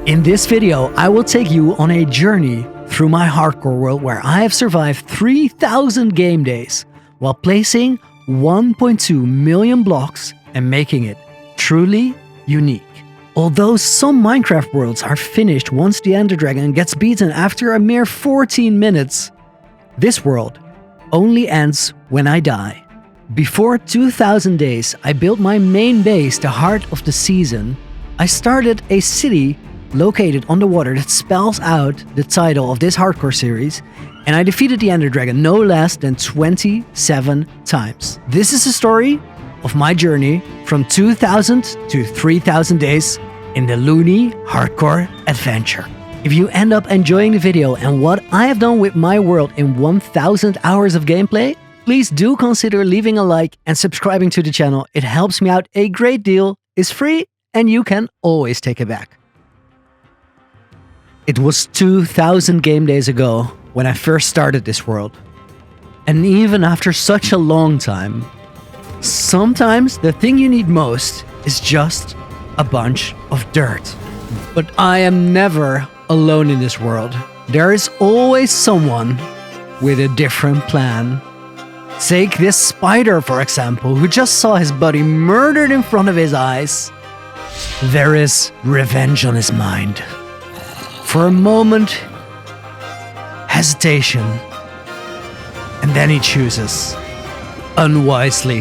In this video, I will take you on a journey through my hardcore world where I have survived 3,000 game days while placing 1.2 million blocks and making it truly unique. Although some Minecraft worlds are finished once the Ender Dragon gets beaten after a mere 14 minutes, this world only ends when I die. Before 2,000 days, I built my main base, the heart of the season. I started a city located on the water that spells out the title of this hardcore series, and I defeated the Ender Dragon no less than 27 times. This is the story of my journey from 2,000 to 3,000 days in the Loony hardcore adventure. If you end up enjoying the video and what I have done with my world in 1,000 hours of gameplay, please do consider leaving a like and subscribing to the channel. It helps me out a great deal, is free, and you can always take it back. It was 2,000 game days ago when I first started this world. And even after such a long time, sometimes the thing you need most is just a bunch of dirt. But I am never alone in this world. There is always someone with a different plan. Take this spider, for example, who just saw his buddy murdered in front of his eyes. There is revenge on his mind. For a moment, hesitation, and then he chooses unwisely.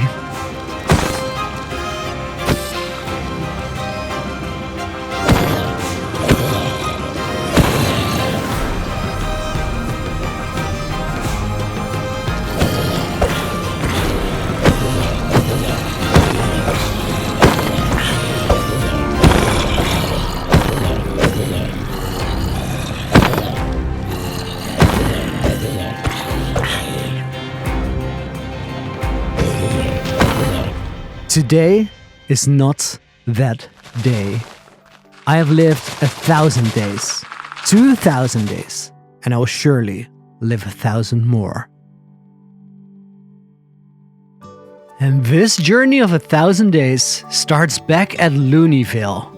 Today is not that day. I have lived 1,000 days, 2,000 days, and I will surely live 1,000 more. And this journey of 1,000 days starts back at Loonyville,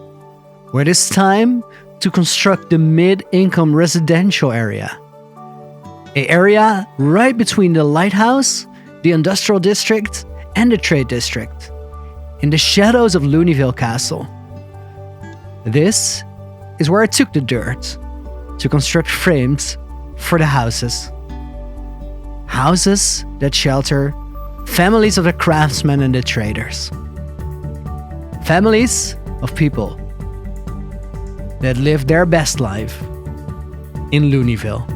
where it is time to construct the mid-income residential area. An area right between the lighthouse, the industrial district, and the trade district, in the shadows of Loonyville Castle. This is where I took the dirt to construct frames for the houses. Houses that shelter families of the craftsmen and the traders. Families of people that live their best life in Loonyville.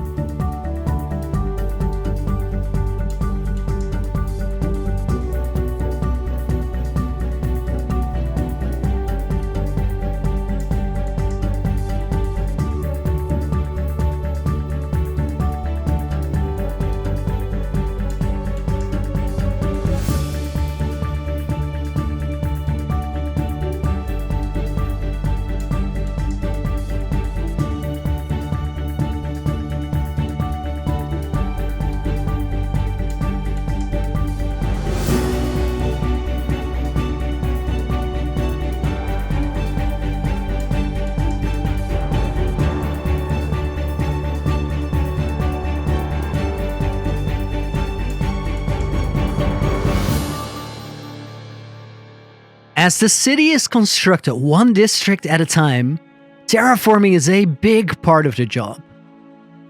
As the city is constructed one district at a time, terraforming is a big part of the job.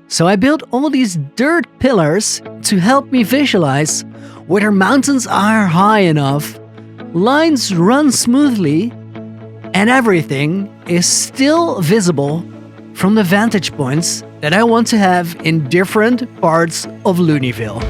So I built all these dirt pillars to help me visualize whether mountains are high enough, lines run smoothly, and everything is still visible from the vantage points that I want to have in different parts of Loonyville.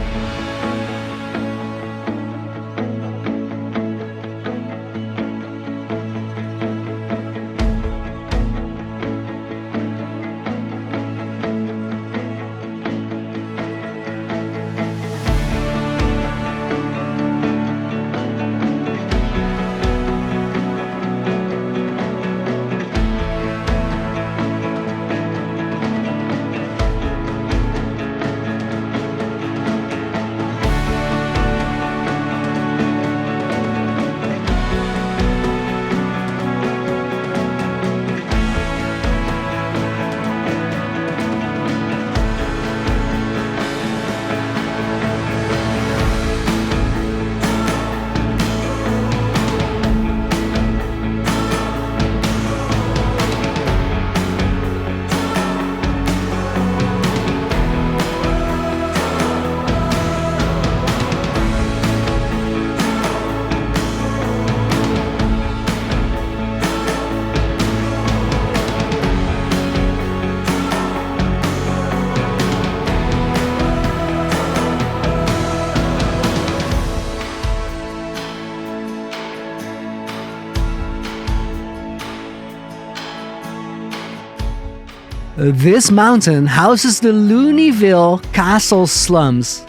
This mountain houses the Loonyville Castle Slums.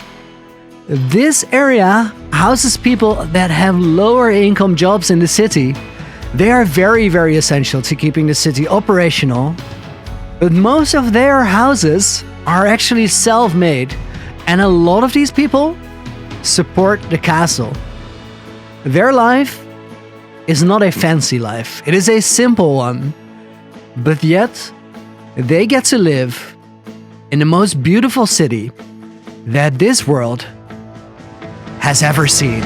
This area houses people that have lower income jobs in the city. They are very, very essential to keeping the city operational. But most of their houses are actually self-made, and a lot of these people support the castle. Their life is not a fancy life, it is a simple one. But yet, they get to live in the most beautiful city that this world has ever seen.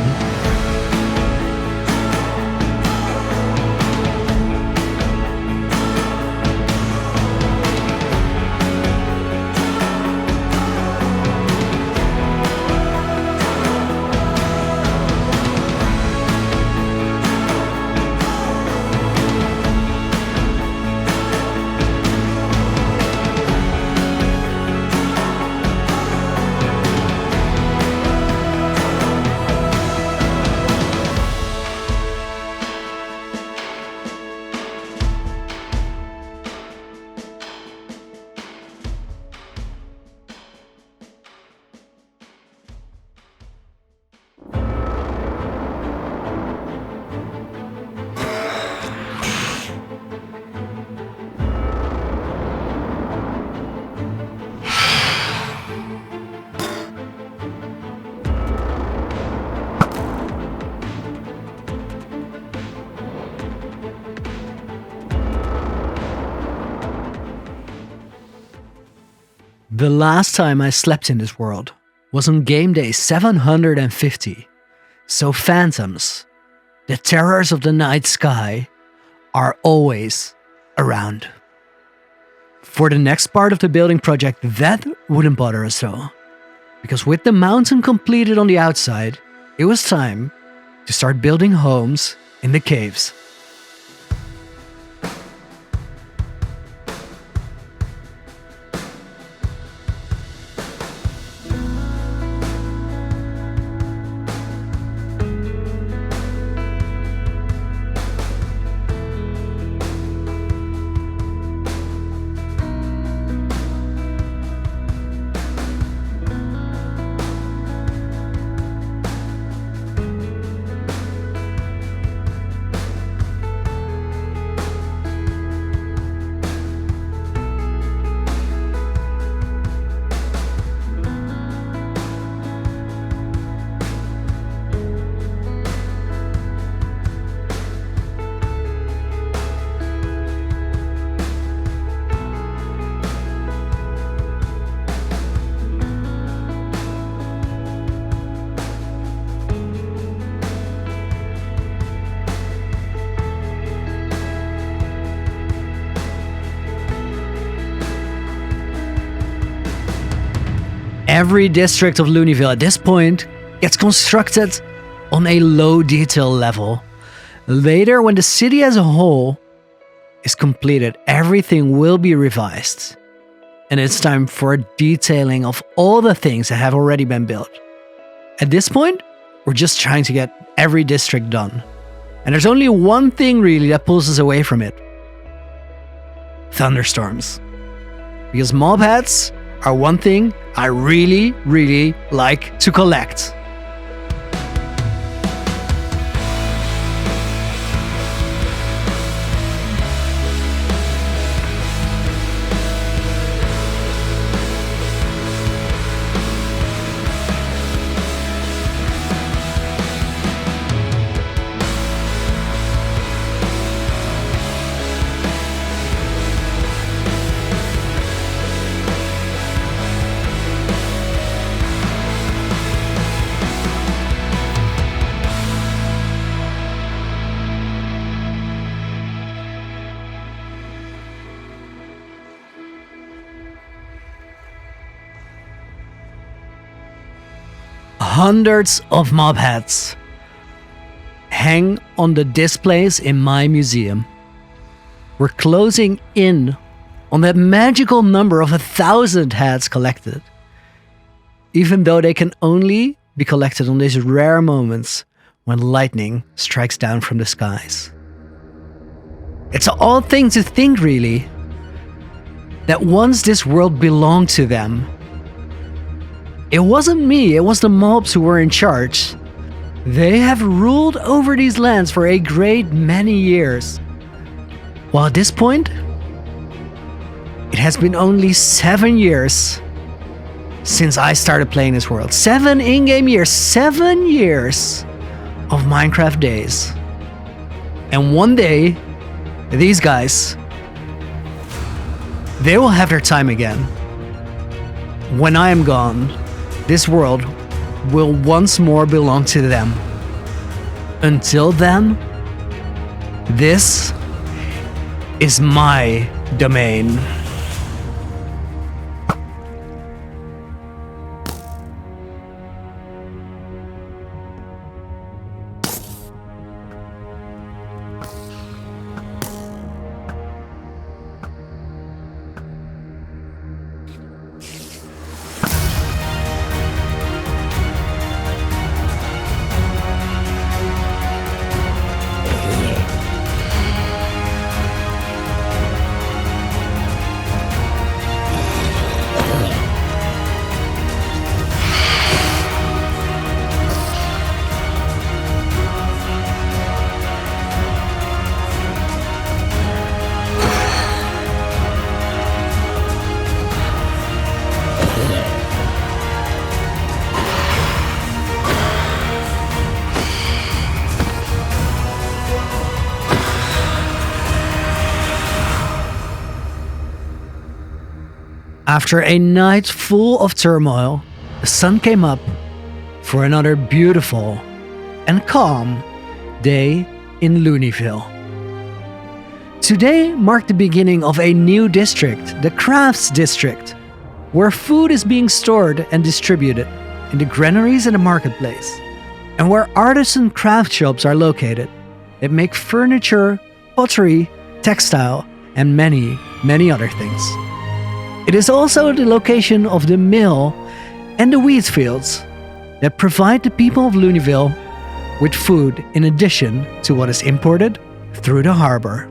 The last time I slept in this world was on game day 750. So phantoms, the terrors of the night sky, are always around. For the next part of the building project, that wouldn't bother us though. Because with the mountain completed on the outside, it was time to start building homes in the caves. Every district of Loonyville at this point gets constructed on a low detail level. Later, when the city as a whole is completed, everything will be revised. And it's time for a detailing of all the things that have already been built. At this point, we're just trying to get every district done. And there's only one thing really that pulls us away from it. Thunderstorms. Because mob hats are one thing I really, really like to collect. Hundreds of mob hats hang on the displays in my museum. We're closing in on that magical number of 1,000 hats collected, even though they can only be collected on these rare moments when lightning strikes down from the skies. It's an odd thing to think, really, that once this world belonged to them. It wasn't me, it was the mobs who were in charge. They have ruled over these lands for a great many years. While at this point, it has been only 7 years since I started playing this world. 7 in-game years, 7 years of Minecraft days. And one day, these guys, they will have their time again. When I am gone, this world will once more belong to them. Until then, this is my domain. After a night full of turmoil, the sun came up for another beautiful and calm day in Loonyville. Today marked the beginning of a new district, the Crafts District, where food is being stored and distributed in the granaries and the marketplace, and where artisan craft shops are located that make furniture, pottery, textile, and many, many other things. It is also the location of the mill and the wheat fields that provide the people of Loonyville with food in addition to what is imported through the harbor.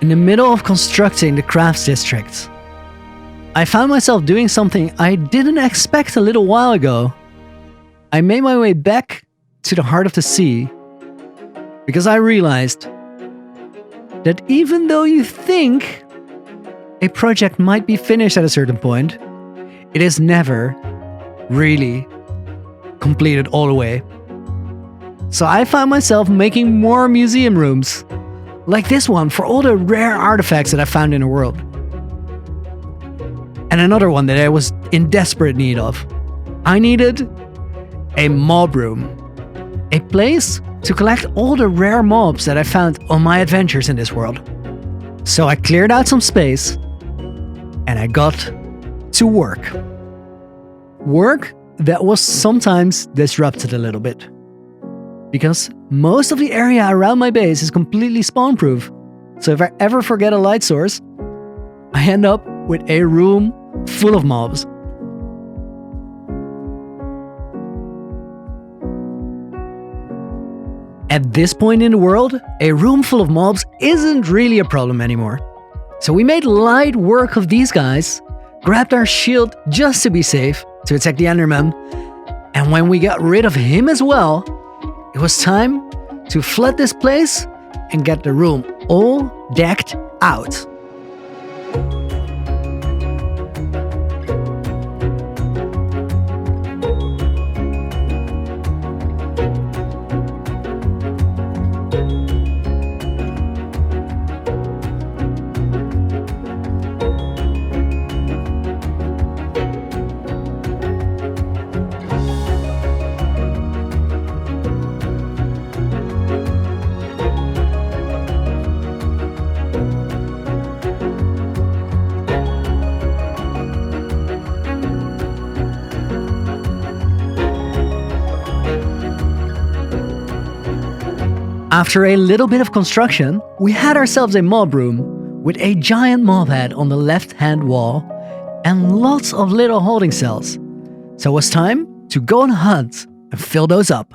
In the middle of constructing the Crafts District, I found myself doing something I didn't expect a little while ago. I made my way back to the heart of the sea because I realized that even though you think a project might be finished at a certain point, it is never really completed all the way. So I found myself making more museum rooms, like this one for all the rare artifacts that I found in the world. And another one that I was in desperate need of. I needed a mob room, a place to collect all the rare mobs that I found on my adventures in this world. So I cleared out some space and I got to work. Work that was sometimes disrupted a little bit. Because most of the area around my base is completely spawn-proof. So if I ever forget a light source, I end up with a room full of mobs. At this point in the world, a room full of mobs isn't really a problem anymore. So we made light work of these guys, grabbed our shield just to be safe, to attack the Enderman, and when we got rid of him as well, it was time to flood this place and get the room all decked out. After a little bit of construction, we had ourselves a mob room with a giant mob head on the left-hand wall and lots of little holding cells. So it was time to go on a hunt and fill those up.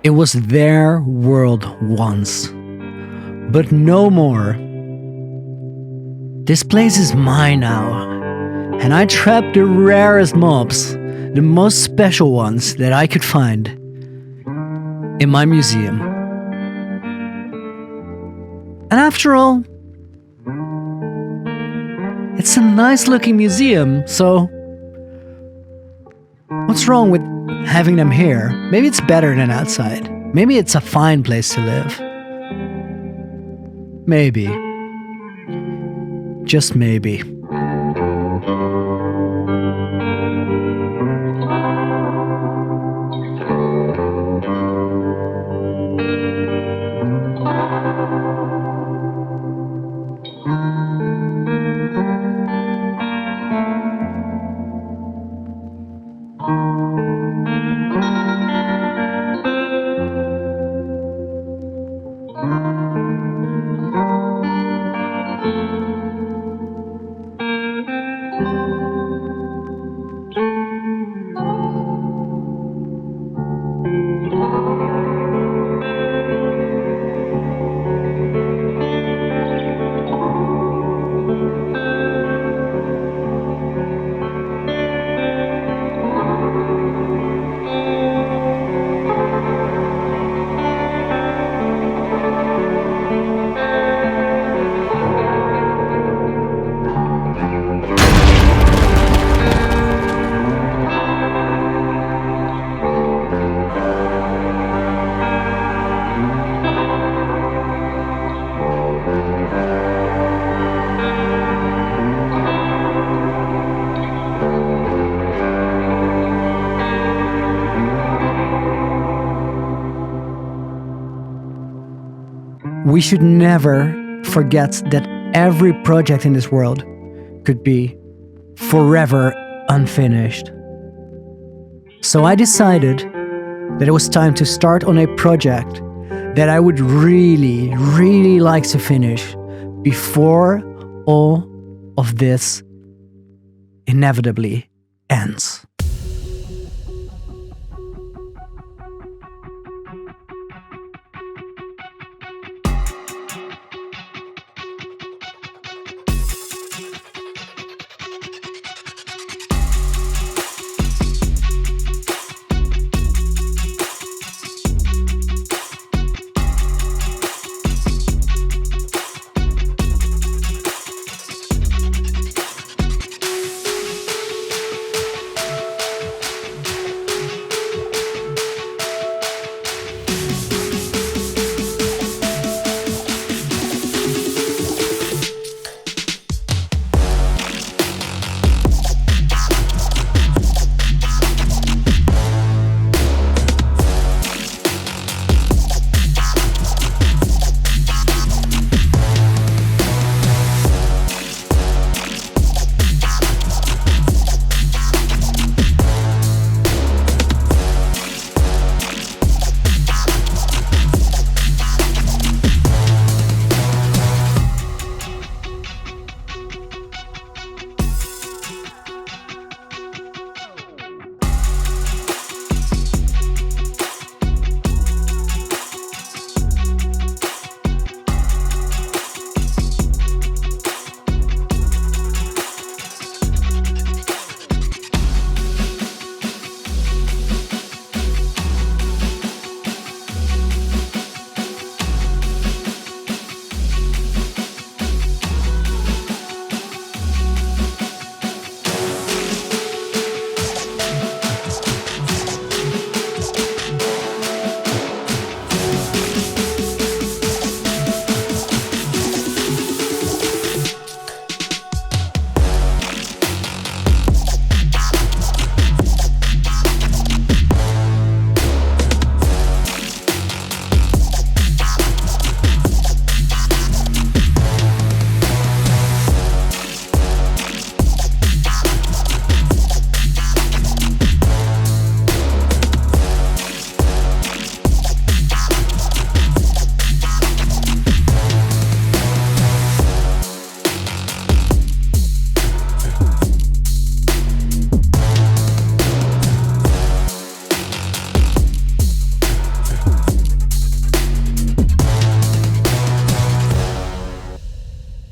It was their world once, but no more. This place is mine now, and I trapped the rarest mobs, the most special ones that I could find, in my museum. And after all, it's a nice looking museum, so what's wrong with having them here? Maybe it's better than outside. Maybe it's a fine place to live. Maybe. Just maybe. We should never forget that every project in this world could be forever unfinished. So I decided that it was time to start on a project that I would really, really like to finish before all of this inevitably ends.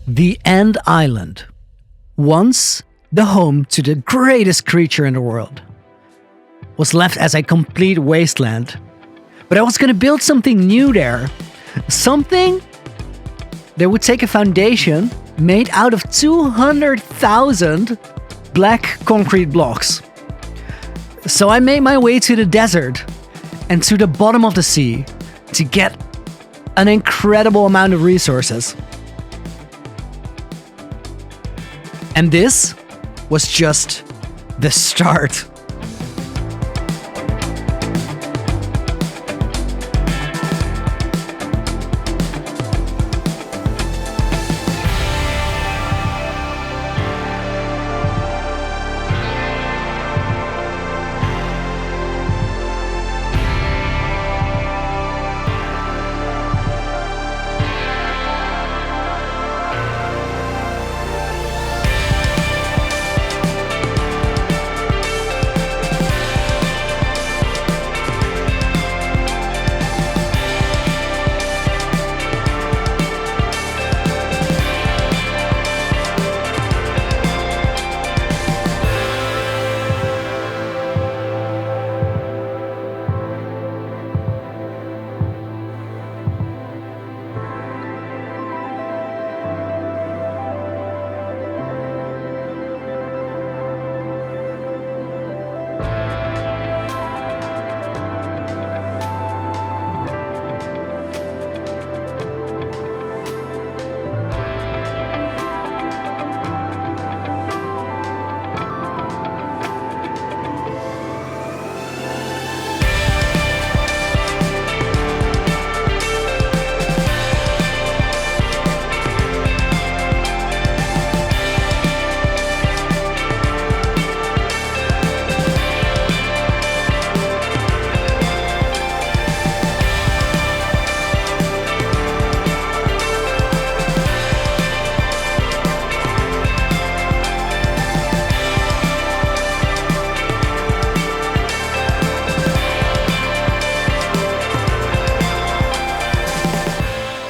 The End Island, once the home to the greatest creature in the world, was left as a complete wasteland. But I was going to build something new there. Something they would take a foundation made out of 200,000 black concrete blocks. So I made my way to the desert and to the bottom of the sea to get an incredible amount of resources. And this was just the start.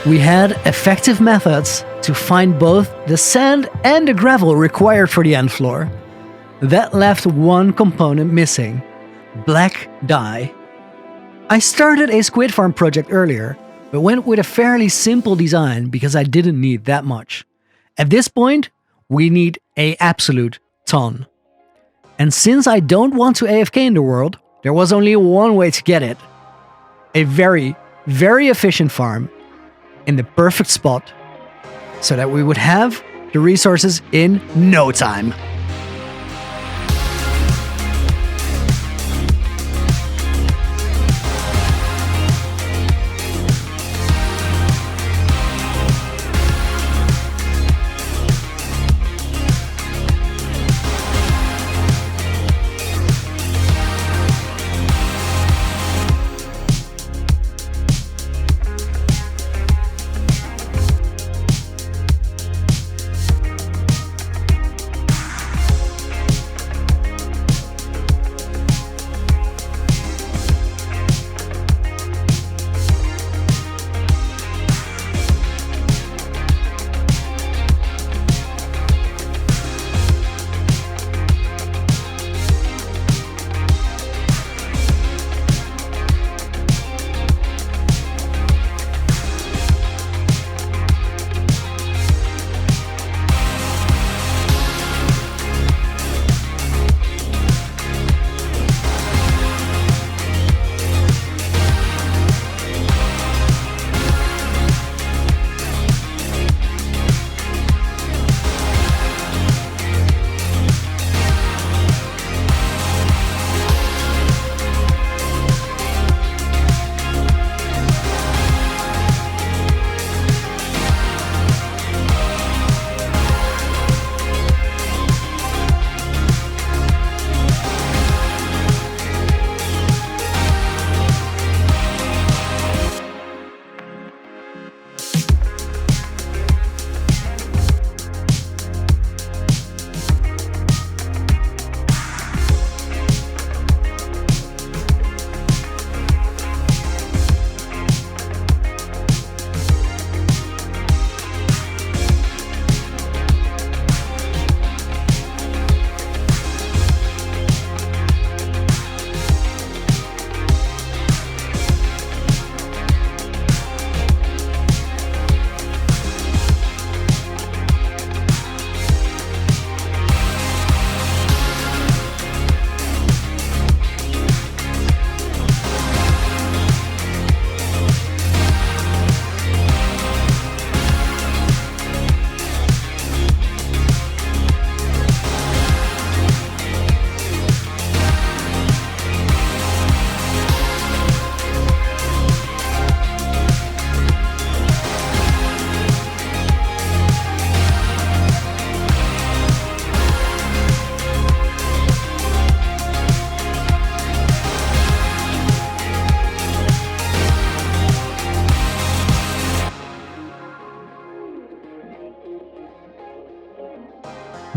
We had effective methods to find both the sand and the gravel required for the end floor. That left one component missing: black dye. I started a squid farm project earlier, but went with a fairly simple design because I didn't need that much. At this point, we need an absolute ton. And since I don't want to AFK in the world, there was only one way to get it. A very, very efficient farm in the perfect spot so that we would have the resources in no time.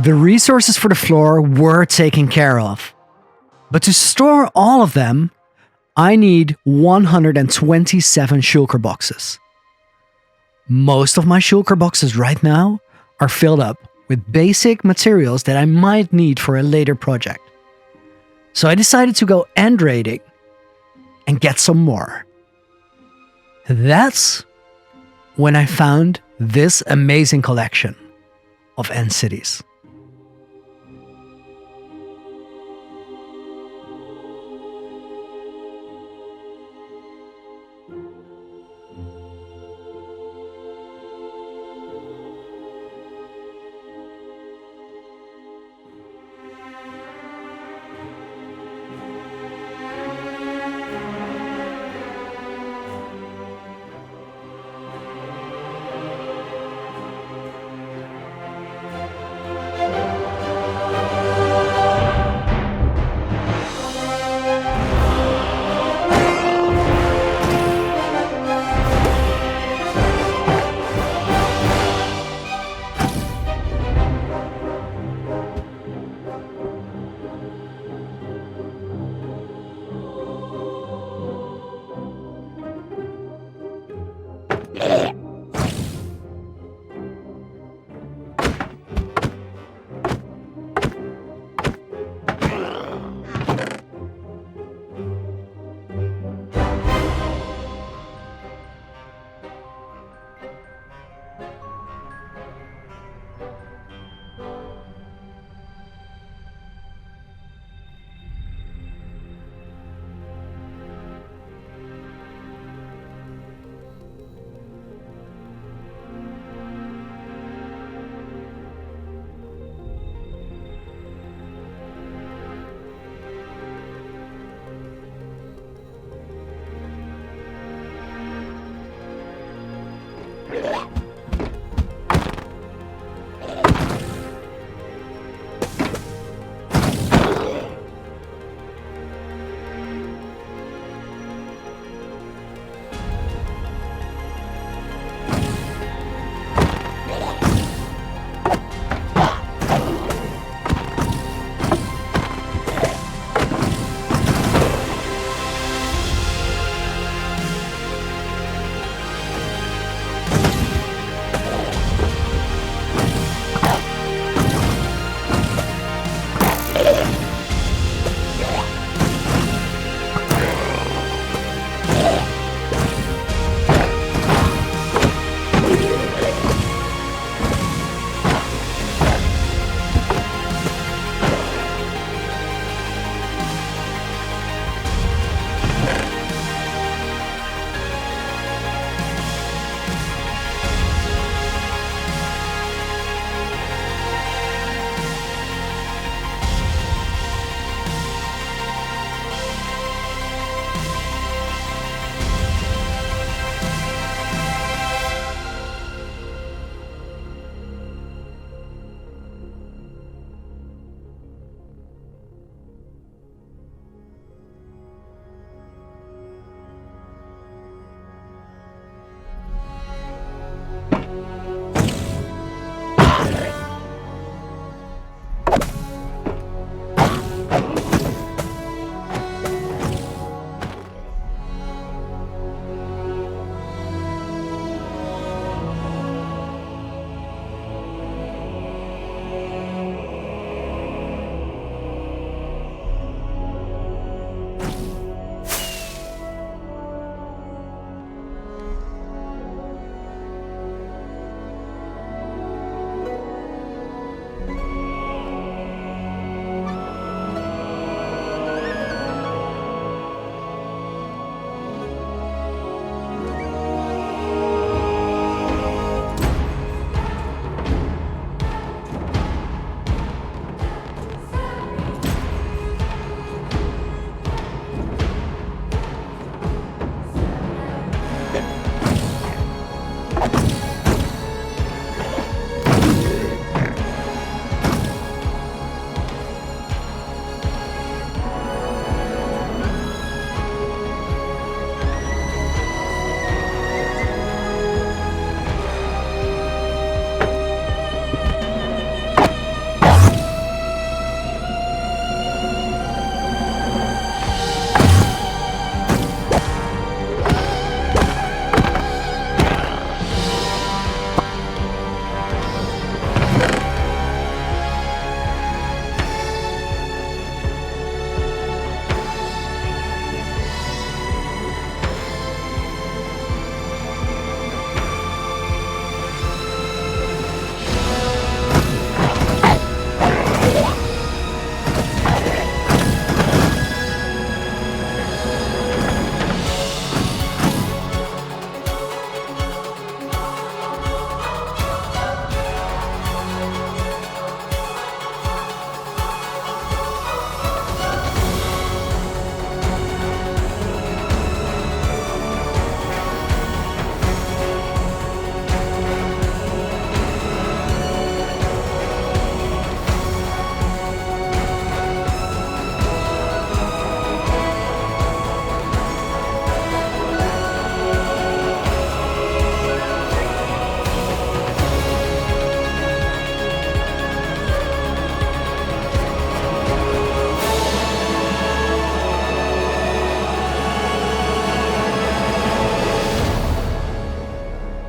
The resources for the floor were taken care of. But to store all of them, I need 127 shulker boxes. Most of my shulker boxes right now are filled up with basic materials that I might need for a later project. So I decided to go end raiding and get some more. That's when I found this amazing collection of end cities.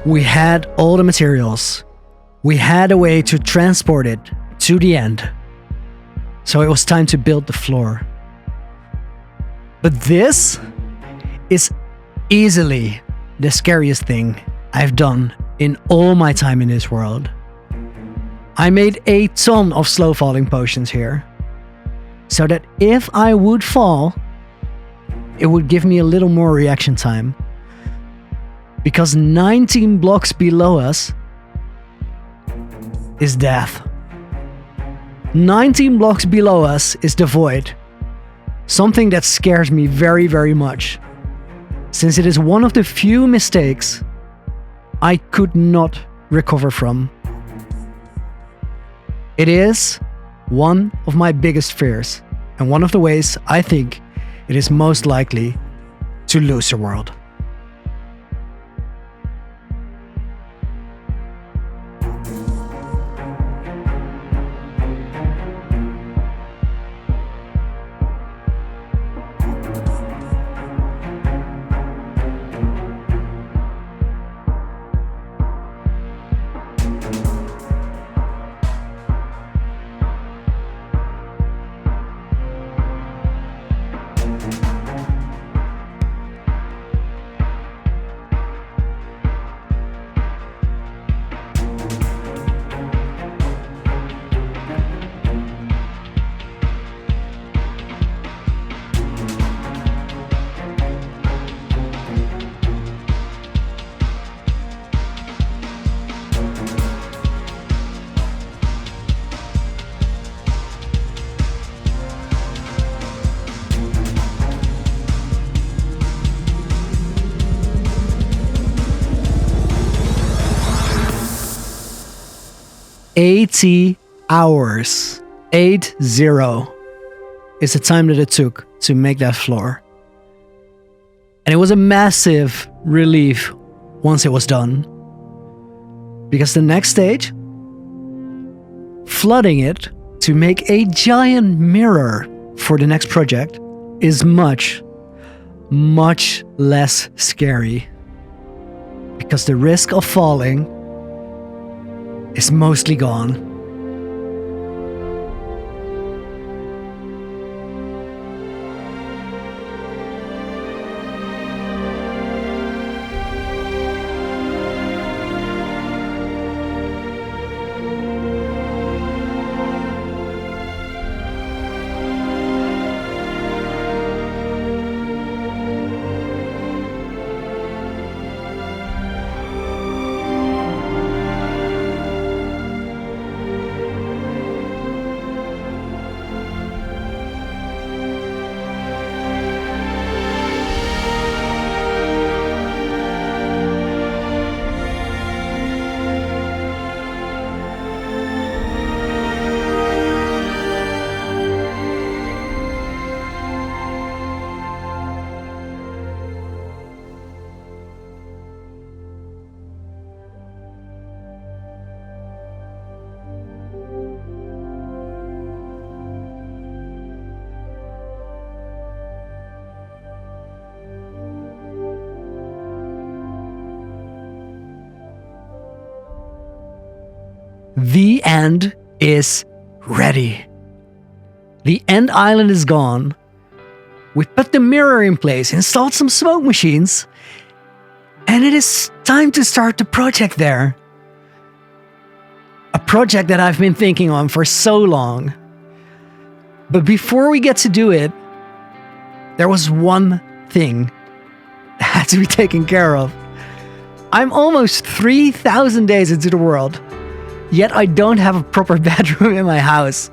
We had all the materials. We had a way to transport it to the end. So it was time to build the floor. But this is easily the scariest thing I've done in all my time in this world. I made a ton of slow falling potions here, so that if I would fall, it would give me a little more reaction time. Because 19 blocks below us is death. 19 blocks below us is the void. Something that scares me very, very much, since it is one of the few mistakes I could not recover from. It is one of my biggest fears, and one of the ways I think it is most likely to lose the world. $80 hours. 80 is the time that it took to make that floor. And it was a massive relief once it was done. Because the next stage, flooding it to make a giant mirror for the next project, is much, much less scary. Because the risk of falling is mostly gone. The end is ready. The end island is gone. We put the mirror in place, installed some smoke machines, and it is time to start the project there. A project that I've been thinking on for so long. But before we get to do it, there was one thing that had to be taken care of. I'm almost 3,000 days into the world, yet I don't have a proper bedroom in my house.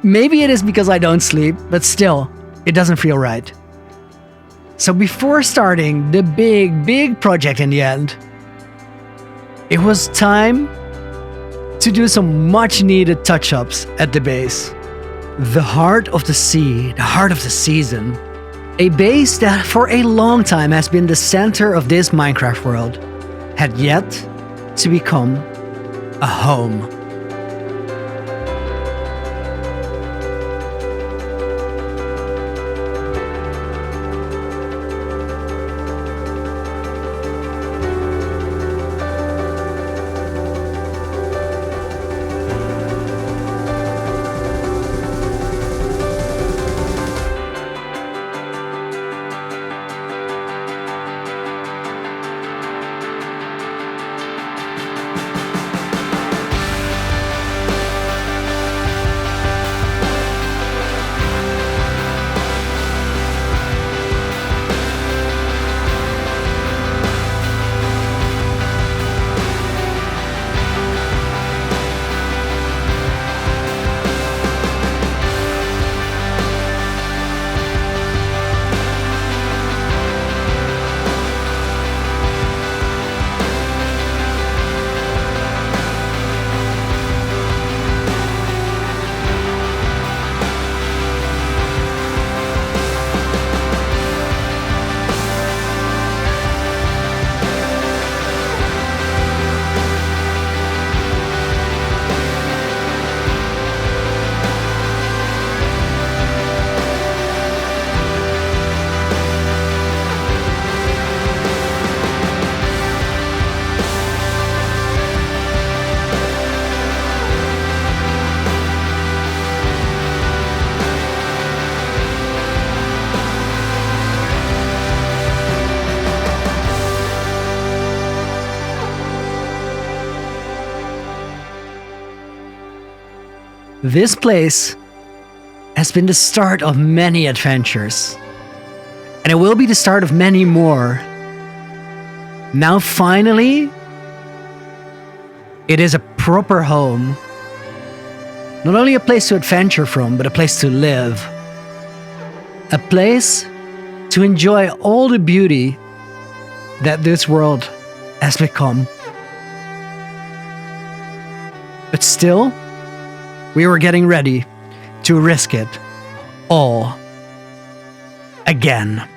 Maybe it is because I don't sleep, but still, it doesn't feel right. So before starting the big project in the end, it was time to do some much needed touch-ups at the base. The heart of the sea, the heart of the season. A base that for a long time has been the center of this Minecraft world, had yet to become a home. This place has been the start of many adventures, and it will be the start of many more. Now finally, it is a proper home. Not only a place to adventure from, but a place to live. A place to enjoy all the beauty that this world has become. But still, we were getting ready to risk it all again.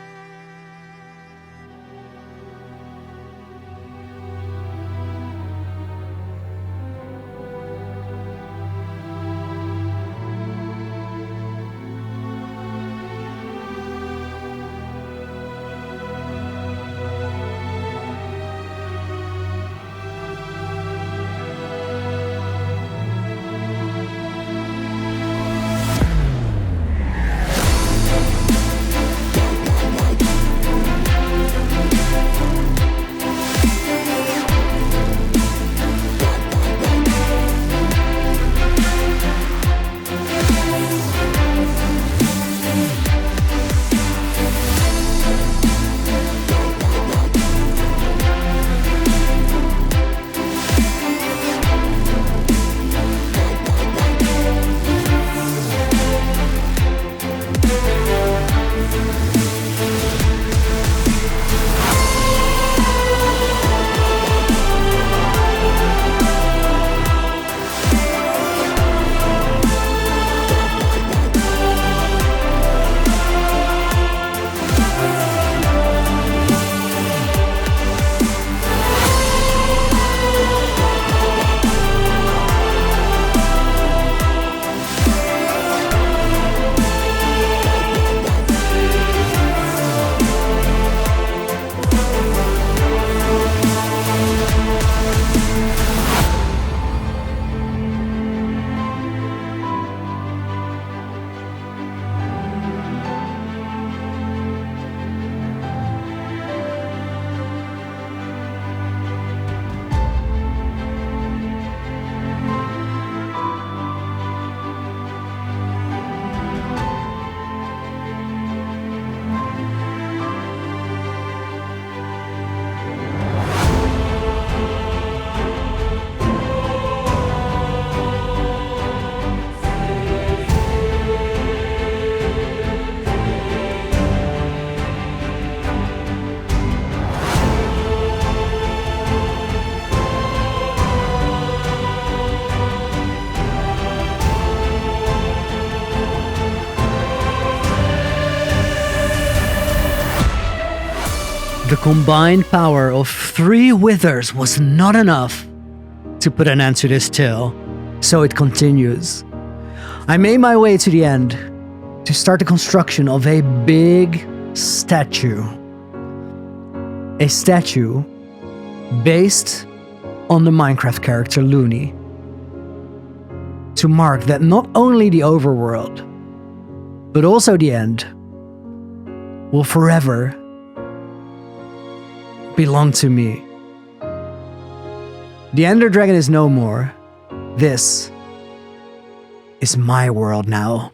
The combined power of 3 withers was not enough to put an end to this tale, so it continues. I made my way to the end to start the construction of a big statue. A statue based on the Minecraft character Loony, to mark that not only the overworld, but also the end, will forever belong to me. The Ender Dragon is no more. This is my world now.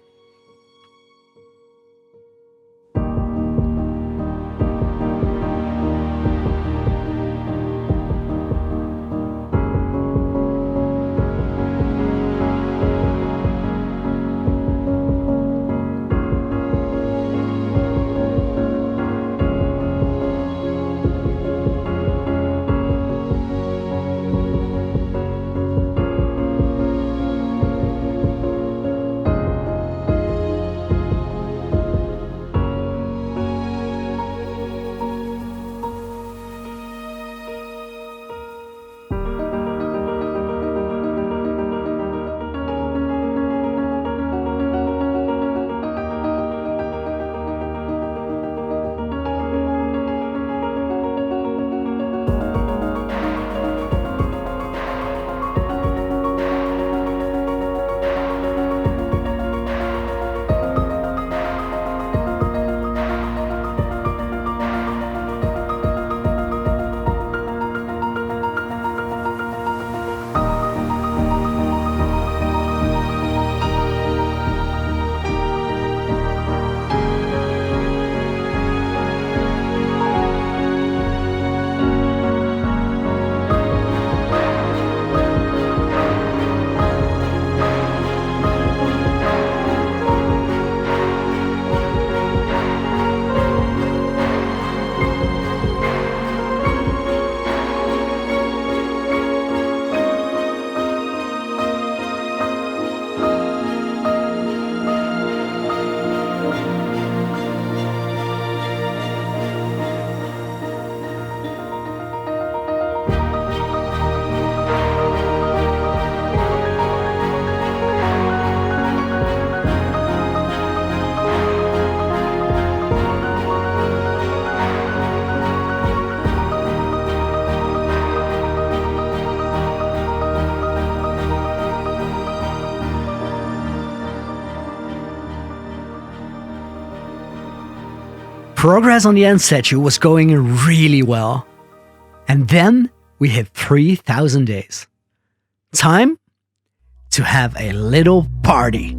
Progress on the end statue was going really well. And then we hit 3,000 days. Time to have a little party.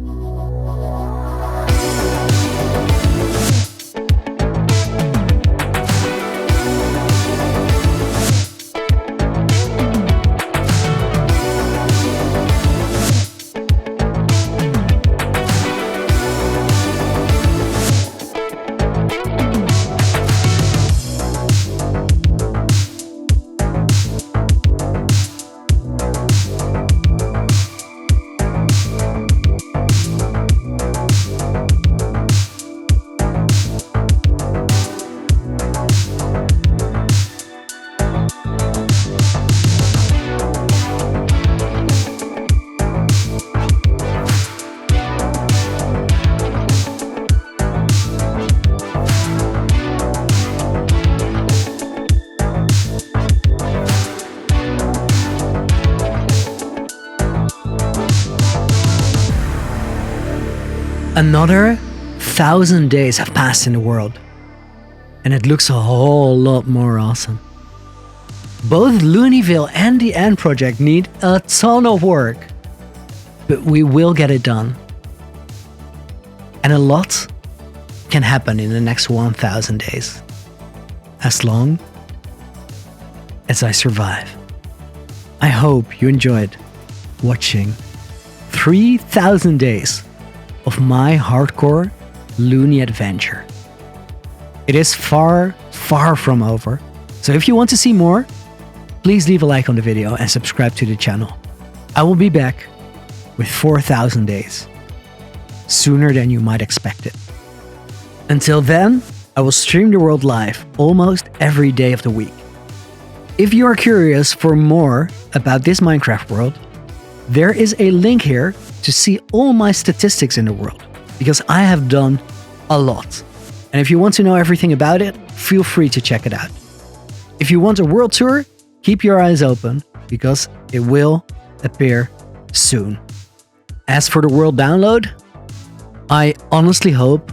Another 1,000 days have passed in the world, and it looks a whole lot more awesome. Both Loonyville and the End Project need a ton of work, but we will get it done. And a lot can happen in the next 1,000 days, as long as I survive. I hope you enjoyed watching 3,000 days of my hardcore Loony adventure. It is far, far from over. So if you want to see more, please leave a like on the video and subscribe to the channel. I will be back with 4,000 days, sooner than you might expect it. Until then, I will stream the world live almost every day of the week. If you are curious for more about this Minecraft world, there is a link here to see all my statistics in the world, because I have done a lot. And if you want to know everything about it, feel free to check it out. If you want a world tour, keep your eyes open, because it will appear soon. As for the world download, I honestly hope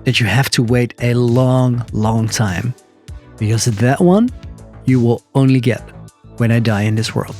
that you have to wait a long, long time, because that one you will only get when I die in this world.